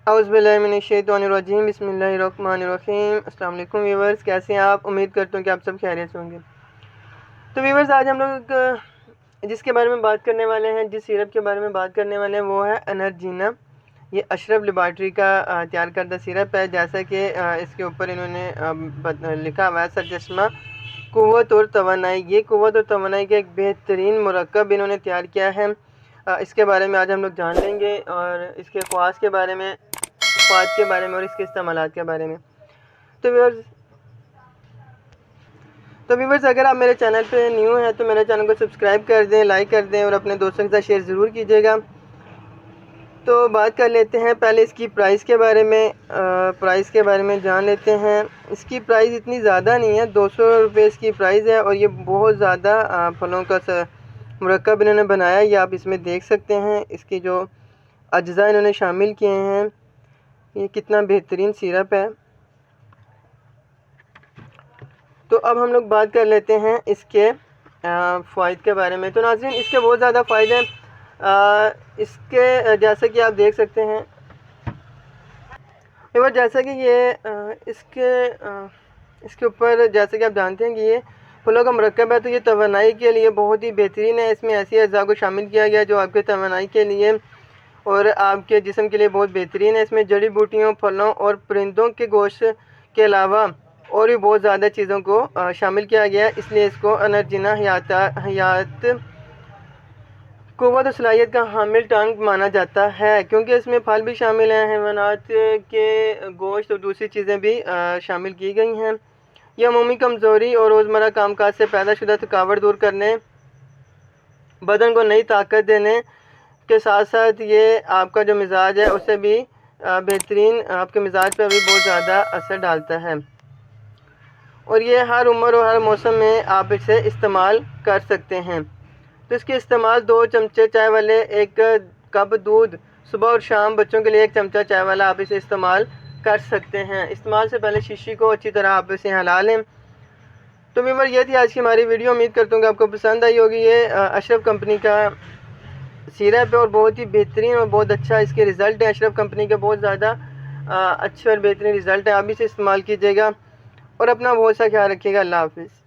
औज़ुबिल्लाहिमिनश्शैतानिर्रजीम बिस्मिल्लाहिर्रहमानिर्रहीम। अस्सलाम वालेकुम व्यूअर्स, कैसे हैं आप? उम्मीद करता हूँ कि आप सब खैरियत से होंगे। तो व्यूअर्स, आज हम लोग जिसके बारे में बात करने वाले हैं, जिस सिरप के बारे में बात करने वाले हैं, वो है एनर्जीना। ये अशरफ लेबॉरेटरी का तैयार करदा सिरप है। जैसा कि इसके ऊपर इन्होंने लिखा हुआ है सचस्मा क़ुव्वत और तवानाई। ये क़ुव्वत और तवानाई का एक बेहतरीन मुरक्कब इन्होंने तैयार किया है। इसके बारे में आज हम लोग जान लेंगे और इसके ख़वास के बारे में, फ़ायदे के बारे में और इसके इस्तेमालात के बारे में। तो व्यूअर्स, अगर आप मेरे चैनल पे न्यू हैं तो मेरे चैनल को सब्सक्राइब कर दें, लाइक कर दें और अपने दोस्तों के साथ शेयर ज़रूर कीजिएगा। तो बात कर लेते हैं पहले इसकी प्राइस के बारे में। प्राइस के बारे में जान लेते हैं। इसकी प्राइस इतनी ज़्यादा नहीं है, 200 रुपये इसकी प्राइस है। और ये बहुत ज़्यादा फलों का मुरक्कब इन्होंने बनाया, ये आप इसमें देख सकते हैं। इसकी जो अज्जा इन्होंने शामिल किए हैं, ये कितना बेहतरीन सिरप है। तो अब हम लोग बात कर लेते हैं इसके फ़ायदे के बारे में। तो नाज़रीन, इसके बहुत ज़्यादा फ़ायदे हैं। इसके जैसे कि आप देख सकते हैं, जैसा कि ये इसके ऊपर जैसे कि आप जानते हैं कि ये फलों का मुरक्कब है, तो ये तवानाई के लिए बहुत ही बेहतरीन है। इसमें ऐसी अज़ा को शामिल किया गया जो आपके तवानाई के लिए और आपके जिस्म के लिए बहुत बेहतरीन है। इसमें जड़ी बूटियों, फलों और परिंदों के गोश्त के अलावा और भी बहुत ज़्यादा चीज़ों को शामिल किया गया है। इसलिए इसको एनर्जीना हयात क़ुव्वत और सलाहियत का हामिल टांग माना जाता है, क्योंकि इसमें फल भी शामिल हैं, हैवानात के गोश्त और दूसरी चीज़ें भी शामिल की गई हैं। यह अमूमी कमज़ोरी और रोज़मर्रा कामकाज से पैदा शुदा थकावट दूर करने, बदन को नई ताकत देने के साथ साथ ये आपका जो मिजाज है उससे भी बेहतरीन, आपके मिजाज पर भी बहुत ज़्यादा असर डालता है। और ये हर उम्र और हर मौसम में आप इसे इस्तेमाल कर सकते हैं। तो इसके इस्तेमाल 2 चमचे चाय वाले 1 कप दूध सुबह और शाम, बच्चों के लिए 1 चमचा चाय वाला आप इसे इस्तेमाल कर सकते हैं। इस्तेमाल से पहले शीशी को अच्छी तरह आप इसे हिला लें। तो व्यूअर, ये थी आज की हमारी वीडियो। उम्मीद करता हूँ कि आपको पसंद आई होगी। ये अशरफ कंपनी का सिरप है और बहुत ही बेहतरीन और बहुत अच्छा इसके रिज़ल्ट है। अशरफ कंपनी के बहुत ज़्यादा अच्छे और बेहतरीन रिज़ल्ट है। आप इसे इस्तेमाल कीजिएगा और अपना बहुत सा ख्याल रखिएगा। अल्लाह हाफ़िज़।